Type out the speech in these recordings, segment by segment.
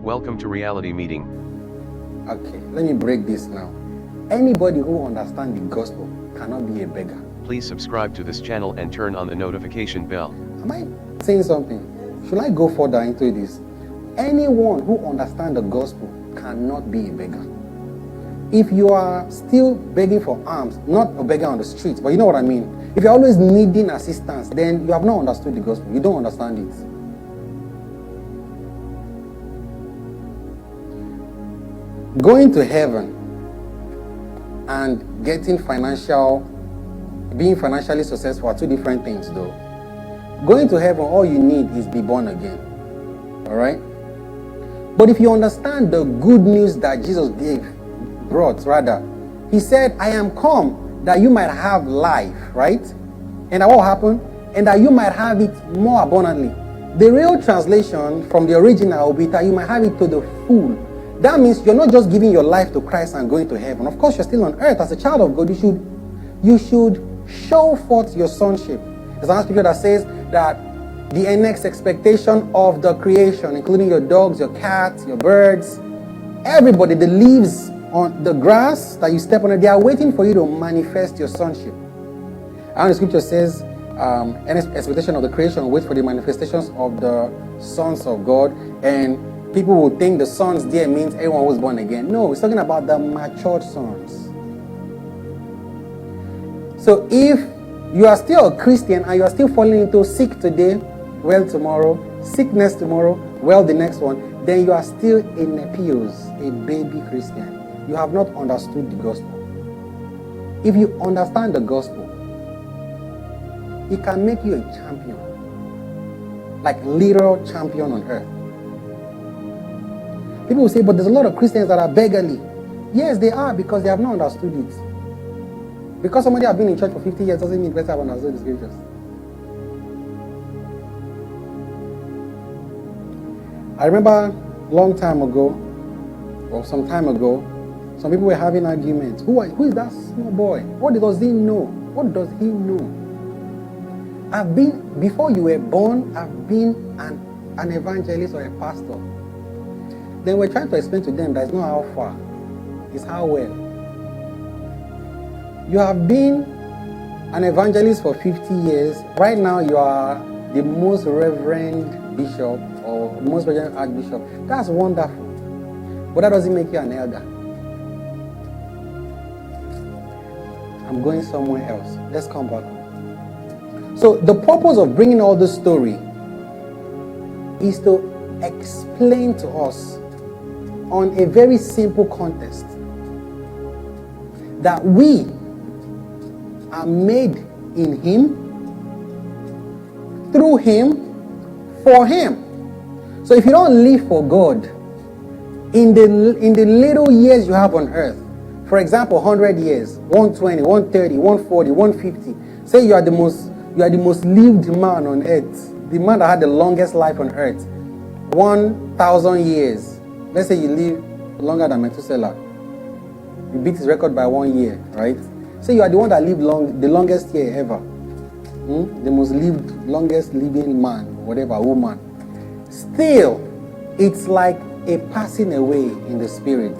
Welcome to Reality Meeting. Okay, let me break this now. Anybody who understands the gospel cannot be a beggar. Please subscribe to this channel and turn on the notification bell. Am I saying something? Should I go further into this? Anyone who understands the gospel cannot be a beggar. If you are still begging for alms, not a beggar on the streets, but you know what I mean. If you're always needing assistance, then you have not understood the gospel. You don't understand it. Going to heaven and being financially successful are two different things though. Going to heaven, all you need is be born again. Alright? But if you understand the good news that Jesus brought, he said, I am come that you might have life, right? And that what happened? And that you might have it more abundantly. The real translation from the original will be that you might have it to the full. That means you're not just giving your life to Christ and going to heaven. Of course, you're still on earth as a child of God. You should show forth your sonship. There's another scripture that says that the next expectation of the creation, including your dogs, your cats, your birds, everybody, the leaves on the grass that you step on, they are waiting for you to manifest your sonship. And the scripture says, an expectation of the creation waits for the manifestations of the sons of God. And people will think the sons there means everyone was born again. No, it's talking about the matured sons. So if you are still a Christian and you are still falling into sick today, well tomorrow, sickness tomorrow, well the next one, then you are still a nepios, a baby Christian. You have not understood the gospel. If you understand the gospel, it can make you a champion, like literal champion on earth. People will say, but there's a lot of Christians that are beggarly. Yes, they are, because they have not understood it. Because somebody has been in church for 50 years doesn't mean they have understood the scriptures. I remember a long time ago, or some time ago, some people were having arguments. Who is that small boy? What does he know? What does he know? Before you were born, I've been an evangelist or a pastor. Then we're trying to explain to them that it's not how far, it's how well. You have been an evangelist for 50 years. Right now you are the most reverend bishop or most reverend archbishop. That's wonderful. But that doesn't make you an elder. I'm going somewhere else. Let's come back. So the purpose of bringing all this story is to explain to us on a very simple context that we are made in Him, through Him, for Him. So if you don't live for God in the little years you have on earth, for example, 100 years, 120, 130, 140, 150, say you are the most lived man on earth, the man that had the longest life on earth, 1,000 years. Let's say you live longer than Methuselah. You beat his record by 1 year, right? So you are the one that lived the longest year ever. The most longest living man, whatever, woman. Still, it's like a passing away in the spirit.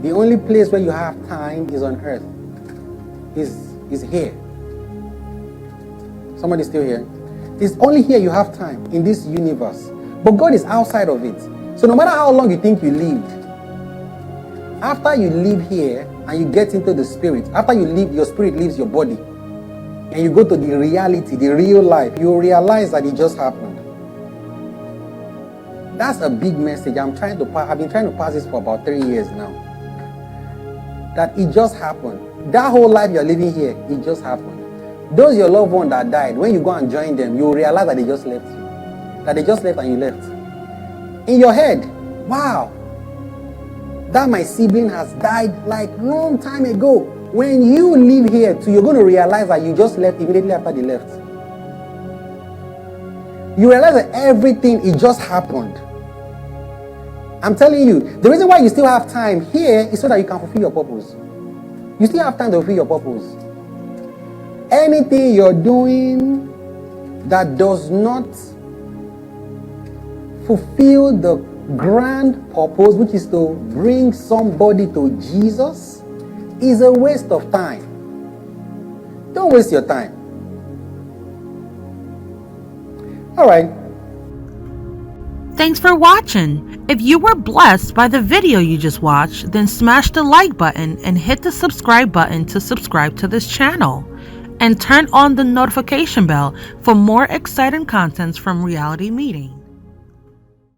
The only place where you have time is on earth. Is here. Somebody still here? It's only here you have time, in this universe. But God is outside of it. So no matter how long you think you lived, after you live here and you get into the spirit, after you leave, your spirit leaves your body, and you go to the reality, the real life, you realize that it just happened. That's a big message. I've been trying to pass this for about 3 years now. That it just happened. That whole life you're living here, it just happened. Those your loved one that died, when you go and join them, you realize that they just left you. That they just left and you left. In your head, wow, that my sibling has died like long time ago. When you live here too, you're going to realize that you just left immediately after they left. You realize that everything, it just happened. I'm telling you, the reason why you still have time here is so that you can fulfill your purpose. You still have time to fulfill your purpose. Anything you're doing that does not fulfill the grand purpose, which is to bring somebody to Jesus, is a waste of time. Don't waste your time. All right. Thanks for watching. If you were blessed by the video you just watched, then smash the like button and hit the subscribe button to subscribe to this channel. And turn on the notification bell for more exciting contents from Reality Meeting.